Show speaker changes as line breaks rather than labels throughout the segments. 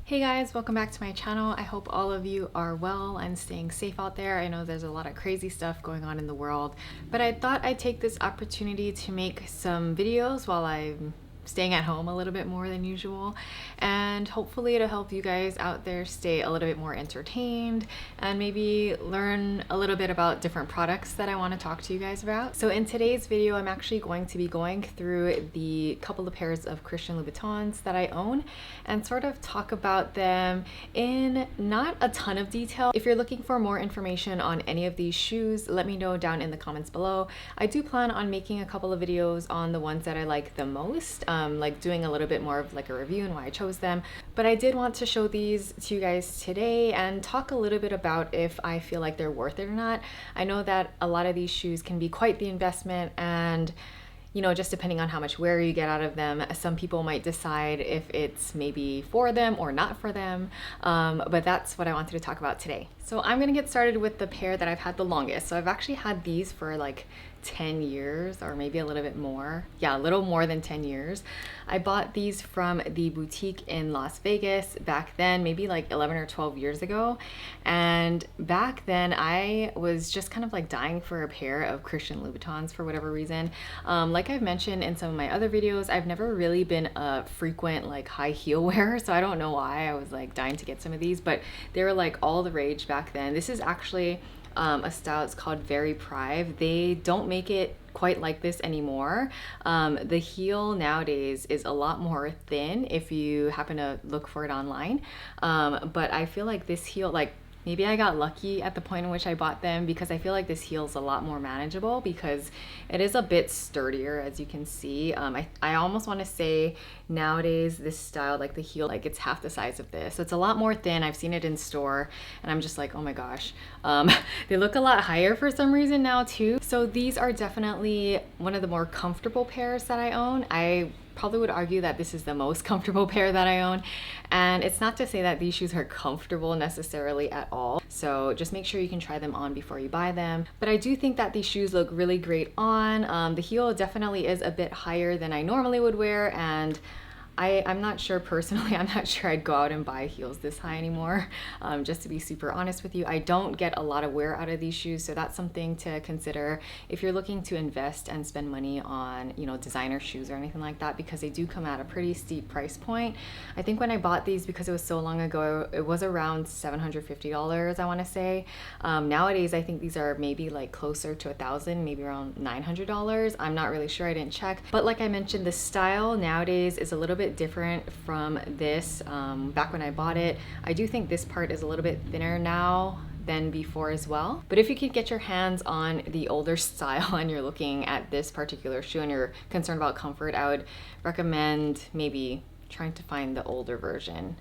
Hey guys, welcome back to my channel. I hope all of you are well and staying safe out there. I know there's a lot of crazy stuff going on in the world, but I thought I'd take this opportunity to make some videos while I'm staying at home a little bit more than usual, and hopefully it'll help you guys out there stay a little bit more entertained and maybe learn a little bit about different products that I want to talk to you guys about. So in today's video, I'm actually going to be going through the couple of pairs of Christian Louboutins that I own and sort of talk about them in not a ton of detail. If you're looking for more information on any of these shoes, let me know down in the comments below. I do plan on making a couple of videos on the ones that I like the most, like doing a little bit more of like a review and why I chose them. But I did want to show these to you guys today and talk a little bit about if I feel like they're worth it or not. I know that a lot of these shoes can be quite the investment, and you know, just depending on how much wear you get out of them, some people might decide if it's maybe for them or not for them. But that's what I wanted to talk about today. So I'm gonna get started with the pair that I've had the longest. So I've actually had these for like 10 years or maybe a little bit more. Yeah, a little more than 10 years. I bought these from the boutique in Las Vegas back then, maybe like 11 or 12 years ago. And back then I was just kind of like dying for a pair of Christian Louboutins for whatever reason. Like I've mentioned in some of my other videos, I've never really been a frequent like high heel wearer, so I don't know why I was like dying to get some of these, but they were like all the rage back then. This is actually a style. It's called Very Prive. They don't make it quite like this anymore. The heel nowadays is a lot more thin if you happen to look for it online, but I feel like this heel, like maybe I got lucky at the point in which I bought them, because I feel like this heel is a lot more manageable because it is a bit sturdier, as you can see. I almost want to say nowadays this style, like the heel, like it's half the size of this. So it's a lot more thin. I've seen it in store and I'm just like, oh my gosh. They look a lot higher for some reason now too. So these are definitely one of the more comfortable pairs that I own. I probably would argue that this is the most comfortable pair that I own, and it's not to say that these shoes are comfortable necessarily at all, so just make sure you can try them on before you buy them. But I do think that these shoes look really great on. The heel definitely is a bit higher than I normally would wear, and I'm not sure personally, I'm not sure I'd go out and buy heels this high anymore. Just to be super honest with you, I don't get a lot of wear out of these shoes, so that's something to consider if you're looking to invest and spend money on, you know, designer shoes or anything like that, because they do come at a pretty steep price point. I think when I bought these, because it was so long ago, it was around $750, I want to say. Nowadays, I think these are maybe like closer to $1,000, maybe around $900. I'm not really sure, I didn't check. But like I mentioned, the style nowadays is a little bit different from this back when I bought it. I do think this part is a little bit thinner now than before as well. But if you could get your hands on the older style and you're looking at this particular shoe and you're concerned about comfort, I would recommend maybe trying to find the older version.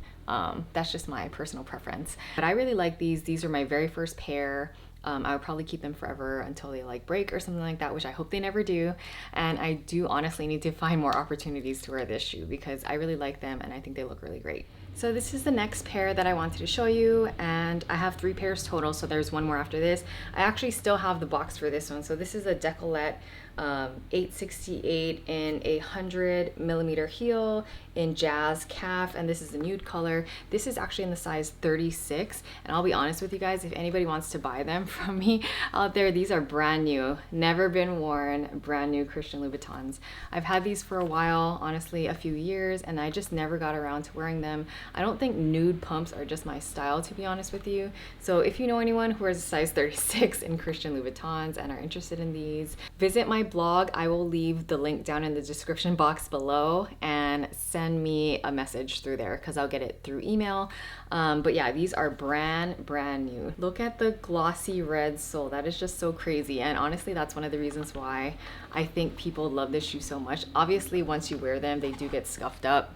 That's just my personal preference. But I really like these. These are my very first pair. I would probably keep them forever until they like break or something like that, which I hope they never do. And I do honestly need to find more opportunities to wear this shoe because I really like them and I think they look really great. So this is the next pair that I wanted to show you, and I have 3 pairs total, so there's one more after this. I actually still have the box for this one. So this is a Decolet 868 in a 100mm heel in jazz calf, and this is the nude color. This is actually in the size 36, and I'll be honest with you guys, if anybody wants to buy them from me out there, these are brand new, never been worn, brand new Christian Louboutins. I've had these for a while, honestly a few years, and I just never got around to wearing them. I don't think nude pumps are just my style, to be honest with you. So if you know anyone who wears a size 36 in Christian Louboutins and are interested in these, visit my blog. I will leave the link down in the description box below, and send me a message through there because I'll get it through email. But yeah, these are brand new. Look at the glossy red sole. That is just so crazy, and honestly that's one of the reasons why I think people love this shoe so much. Obviously once you wear them they do get scuffed up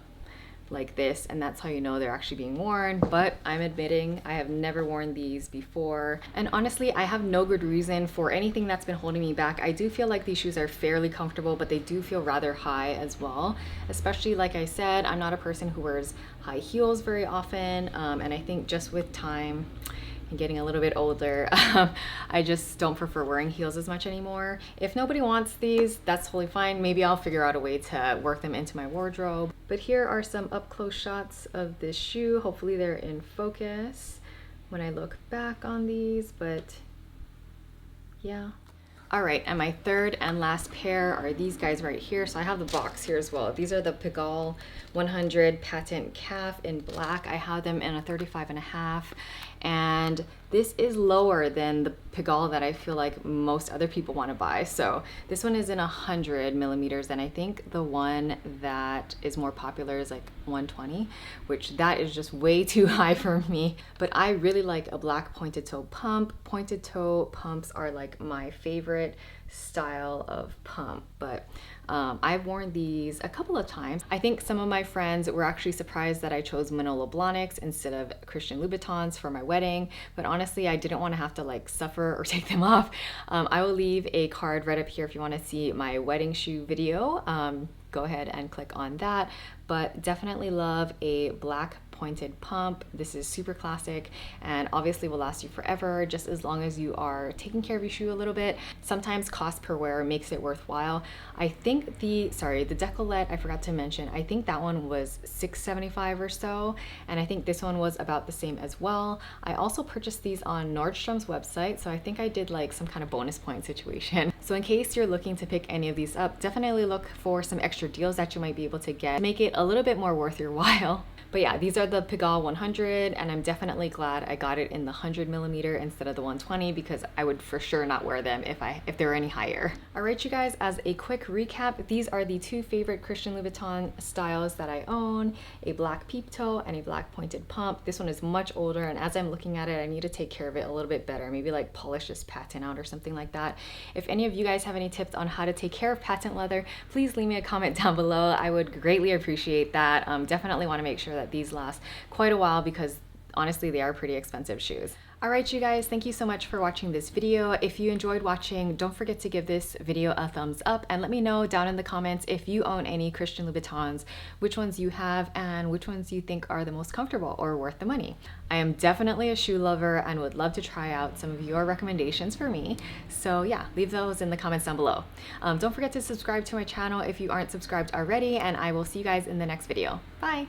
like this, and that's how you know they're actually being worn. But I'm admitting I have never worn these before, and honestly I have no good reason for anything that's been holding me back. I do feel like these shoes are fairly comfortable, but they do feel rather high as well, especially like I said, I'm not a person who wears high heels very often, and I think just with time and getting a little bit older, I just don't prefer wearing heels as much anymore. If nobody wants these, that's totally fine. Maybe I'll figure out a way to work them into my wardrobe. But But here are some up close shots of this shoe. Hopefully they're in focus when I look back on these, but yeah. All right, and my third and last pair are these guys right here. So I have the box here as well. These are the Pigalle 100 patent calf in black. I have them in a 35.5, and this is lower than the Pigalle that I feel like most other people want to buy. So this one is in 100 millimeters, and I think the one that is more popular is like 120, which that is just way too high for me. But I really like a black pointed toe pump. Pointed toe pumps are like my favorite style of pump, but I've worn these a couple of times. I think some of my friends were actually surprised that I chose Manolo Blahniks instead of Christian Louboutins for my wedding, but honestly I didn't want to have to like suffer or take them off. I will leave a card right up here if you want to see my wedding shoe video. Go ahead and click on that, but definitely love a black pointed pump. This is super classic and obviously will last you forever, just as long as you are taking care of your shoe a little bit. Sometimes cost per wear makes it worthwhile. I think the Decolet, I forgot to mention, I think that one was $6.75 or so, and I think this one was about the same as well. I also purchased these on Nordstrom's website, so I think I did like some kind of bonus point situation. So in case you're looking to pick any of these up, definitely look for some extra deals that you might be able to get, make it a little bit more worth your while. But yeah, these are the Pigalle 100, and I'm definitely glad I got it in the 100 millimeter instead of the 120, because I would for sure not wear them if they were any higher. All right, you guys, as a quick recap, these are the two favorite Christian Louboutin styles that I own, a black peep toe and a black pointed pump. This one is much older, and as I'm looking at it, I need to take care of it a little bit better, maybe like polish this patent out or something like that. If any of you guys have any tips on how to take care of patent leather, please leave me a comment down below. I would greatly appreciate that. Definitely want to make sure that these last quite a while, because honestly they are pretty expensive shoes. All right, you guys, thank you so much for watching this video. If you enjoyed watching, don't forget to give this video a thumbs up and let me know down in the comments if you own any Christian Louboutins, which ones you have and which ones you think are the most comfortable or worth the money. I am definitely a shoe lover and would love to try out some of your recommendations for me. So yeah, leave those in the comments down below. Don't forget to subscribe to my channel if you aren't subscribed already, and I will see you guys in the next video. Bye.